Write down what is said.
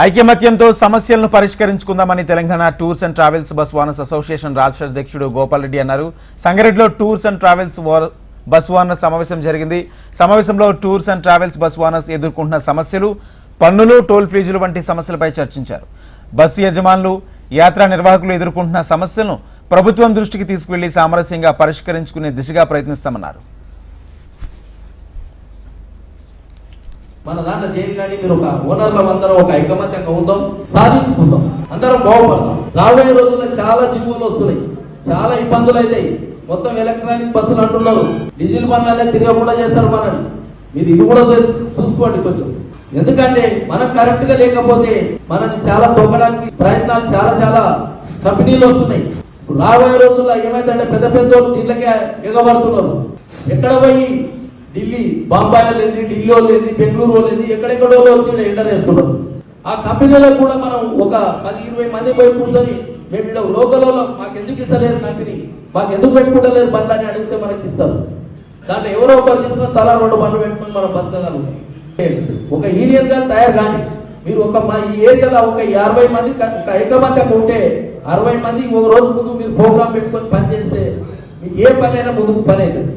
ఐక్యమత్యంతో సమస్యలను పరిష్కరించుకుందామని Telangana tours and travels bus owners association రాష్ట్ర అధ్యక్షుడు గోపాల్ రెడ్డి అన్నారు. సంగారెడ్డిలో tours and travels bus owners సమావేశం జరిగింది. సమావేశంలో tours and travels bus owners ఎదుర్కొంటున్న సమస్యలు, పన్నులు, టోల్ ఫీజులు వంటి సమస్యలపై చర్చించారు. బస్సు యజమానులు, యాత్రా నిర్వాహకులు ఎదుర్కొంటున్న సమస్యలను ప్రభుత్వం దృష్టికి తీసుకువెళ్లి సామరస్యంగా పరిష్కరించుకునే దిశగా ప్రయత్నిస్తామన్నారు. మన దాంట్లో జైలు కానీ మీరు ఒక ఓనర్ల అందరం ఒక ఐకమత్యంగా ఉందాం, సాధించుకుందాం, అందరం బాగుపడదాం. రాబోయే రోజుల్లో చాలా జిగులు వస్తున్నాయి, చాలా ఇబ్బందులు అవుతాయి. మొత్తం ఎలక్ట్రానిక్ బస్సులు అంటున్నారు, డీజిల్ బండ్లనే తిరగకుండా చేస్తారు మనని. మీరు ఇది కూడా చూసుకోండి కొంచెం. ఎందుకంటే మనం కరెక్ట్ గా లేకపోతే మనని చాలా తొక్కడానికి ప్రయత్నాలు చాలా కంపెనీలు వస్తున్నాయి. రాబోయే రోజుల్లో ఏమైందంటే పెద్ద పెద్ద దీంట్లకే ఎగబడుతున్నారు. ఎక్కడ పోయి ఢిల్లీ, బాంబాయి లేదు, ఢిల్లీ లేదు, బెంగళూరు లేదు, ఎక్కడెక్కడో వచ్చి ఎంటర్ వేసుకున్నారు. ఆ కంపెనీలో కూడా మనం ఒక 10-20 మంది పోయి కూర్చొని మేము ఇక్కడ లోకల్లో మాకు ఎందుకు ఇస్తలేరు కంపెనీ, మాకు ఎందుకు పెట్టుకుంటలేరు బండ్లు అని అడిగితే మనకి ఇస్తారు. దాంట్లో ఎవరో ఒకరు తీసుకొని తలా 2 బండ్లు పెట్టుకొని మనం బతకగలం. ఒక యూనియన్ గా తయారు కానీ మీరు ఈ ఏరియాలో ఒక 50 మంది ఐకమత్యం ఉంటే 60 మంది ఒక రోజు ముందు మీరు ప్రోగ్రామ్ పెట్టుకొని పని చేస్తే మీకు ఏ పని అయినా ముందుకు పని అవుతుంది.